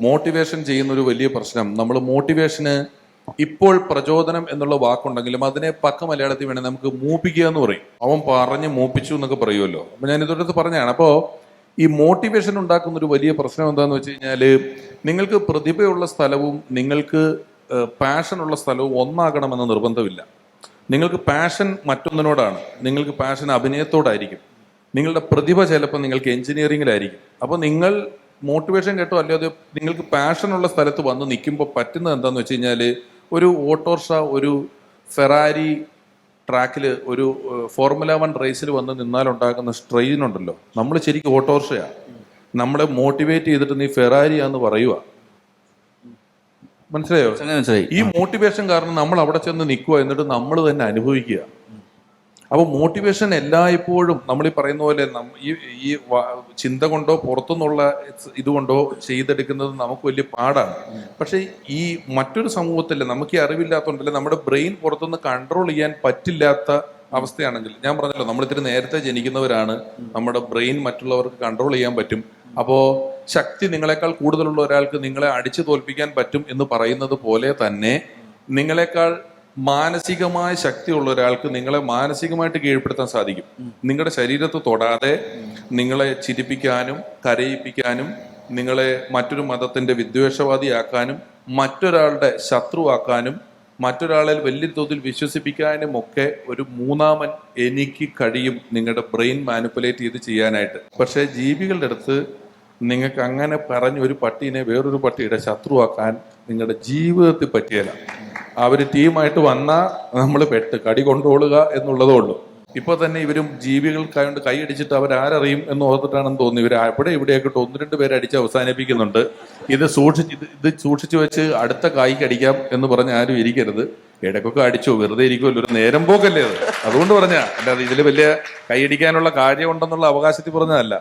Motivation ചെയ്യുന്ന ഒരു വലിയ പ്രശ്നം, നമ്മൾ മോട്ടിവേഷന് ഇപ്പോൾ പ്രചോദനം എന്നുള്ള വാക്കുണ്ടെങ്കിലും അതിനെ പക്ക മലയാളത്തിൽ വേണേൽ നമുക്ക് മൂപ്പിക്കുക എന്ന് പറയും. അവൻ പറഞ്ഞ് മൂപ്പിച്ചു എന്നൊക്കെ പറയുമല്ലോ. അപ്പൊ ഞാൻ ഇതൊരിടത്ത് പറഞ്ഞാണ്. അപ്പോൾ ഈ മോട്ടിവേഷൻ ഉണ്ടാക്കുന്ന ഒരു വലിയ പ്രശ്നം എന്താന്ന് വെച്ച് കഴിഞ്ഞാല്, നിങ്ങൾക്ക് പ്രതിഭയുള്ള സ്ഥലവും നിങ്ങൾക്ക് പാഷനുള്ള സ്ഥലവും ഒന്നാകണമെന്ന് നിർബന്ധമില്ല. നിങ്ങൾക്ക് പാഷൻ മറ്റൊന്നിനോടാണ്, നിങ്ങൾക്ക് പാഷൻ അഭിനയത്തോടായിരിക്കും, നിങ്ങളുടെ പ്രതിഭ ചിലപ്പോൾ നിങ്ങൾക്ക് എഞ്ചിനീയറിംഗിലായിരിക്കും. അപ്പോൾ നിങ്ങൾ മോട്ടിവേഷൻ കേട്ടോ അല്ലാതെ നിങ്ങൾക്ക് പാഷനുള്ള സ്ഥലത്ത് വന്ന് നിൽക്കുമ്പോൾ പറ്റുന്നത് എന്താണെന്ന് വെച്ച് കഴിഞ്ഞാൽ, ഒരു ഓട്ടോറിക്ഷ ഒരു ഫെറാരി ട്രാക്കിൽ ഒരു ഫോർമുല 1 റേസിൽ വന്ന് നിന്നാലുണ്ടാകുന്ന സ്ട്രെയിൻ ഉണ്ടല്ലോ, നമ്മൾ ശരിക്കും ഓട്ടോറിക്ഷയാണ്. നമ്മളെ മോട്ടിവേറ്റ് ചെയ്തിട്ട് നീ ഫെറാരിയാന്ന് പറയുക. മനസ്സിലായോ? ഈ മോട്ടിവേഷൻ കാരണം നമ്മൾ അവിടെ ചെന്ന് നിൽക്കുക, എന്നിട്ട് നമ്മൾ തന്നെ അനുഭവിക്കുക. അപ്പൊ മോട്ടിവേഷൻ എല്ലായ്പ്പോഴും നമ്മൾ ഈ പറയുന്ന പോലെ ഈ ചിന്ത കൊണ്ടോ പുറത്തുനിന്നുള്ള ഇതുകൊണ്ടോ ചെയ്തെടുക്കുന്നത് നമുക്ക് വലിയ പാടാണ്. പക്ഷെ ഈ മറ്റൊരു സമൂഹത്തില് നമുക്ക് ഈ അറിവില്ലാത്തതുകൊണ്ടല്ലേ നമ്മുടെ ബ്രെയിൻ പുറത്തുനിന്ന് കൺട്രോൾ ചെയ്യാൻ പറ്റില്ലാത്ത അവസ്ഥയാണെങ്കിൽ, ഞാൻ പറഞ്ഞല്ലോ നമ്മൾ ഇത്തിരി നേരത്തെ ജനിക്കുന്നവരാണ്, നമ്മുടെ ബ്രെയിൻ മറ്റുള്ളവർക്ക് കൺട്രോൾ ചെയ്യാൻ പറ്റും. അപ്പോ ശക്തി നിങ്ങളെക്കാൾ കൂടുതലുള്ള ഒരാൾക്ക് നിങ്ങളെ അടിച്ചു തോൽപ്പിക്കാൻ പറ്റും എന്ന് പറയുന്നത് പോലെ തന്നെ, നിങ്ങളെക്കാൾ മാനസികമായ ശക്തിയുള്ള ഒരാൾക്ക് നിങ്ങളെ മാനസികമായിട്ട് കീഴ്പ്പെടുത്താൻ സാധിക്കും. നിങ്ങളുടെ ശരീരത്തെ തൊടാതെ നിങ്ങളെ ചിരിപ്പിക്കാനും കരയിപ്പിക്കാനും, നിങ്ങളെ മറ്റൊരു മതത്തിന്റെ വിദ്വേഷവാദിയാക്കാനും, മറ്റൊരാളുടെ ശത്രുവാക്കാനും, മറ്റൊരാളിൽ വലിയ തോതിൽ വിശ്വസിപ്പിക്കാനും ഒക്കെ ഒരു മൂന്നാമൻ എനിക്ക് കഴിയും നിങ്ങളുടെ ബ്രെയിൻ മാനിപ്പുലേറ്റ് ചെയ്ത് ചെയ്യാനായിട്ട്. പക്ഷെ ജീവികളുടെ അടുത്ത് നിങ്ങൾക്ക് അങ്ങനെ പറഞ്ഞ ഒരു പട്ടീനെ വേറൊരു പട്ടിയുടെ ശത്രുവാക്കാൻ നിങ്ങളുടെ ജീവിതത്തിൽ പറ്റിയല്ല. അവർ ടീമായിട്ട് വന്നാൽ നമ്മൾ പെട്ട് കടി കൊണ്ടുകൊള്ളുക എന്നുള്ളതേ ഉള്ളൂ. ഇപ്പൊ തന്നെ ഇവരും ജീവികൾക്കായോണ്ട് കൈയടിച്ചിട്ട് അവരാരറിയും എന്ന് ഓർത്തിട്ടാണെന്ന് തോന്നുന്നു ഇവർ അവിടെ ഇവിടെയൊക്കെ 1-2 പേരെ അടിച്ച് അവസാനിപ്പിക്കുന്നുണ്ട്. ഇത് സൂക്ഷിച്ചു വെച്ച് അടുത്ത കായ്ക്ക് അടിക്കാം എന്ന് പറഞ്ഞ് ആരും ഇരിക്കരുത്. ഇടയ്ക്കൊക്കെ അടിച്ചോ, വെറുതെ ഇരിക്കുമല്ലോ, ഒരു നേരം പോക്കല്ലേ അത്. അതുകൊണ്ട് പറഞ്ഞാ, അല്ലാതെ ഇതിൽ വലിയ കൈയടിക്കാനുള്ള കാര്യമുണ്ടെന്നുള്ള അവകാശത്തിൽ പറഞ്ഞതല്ല.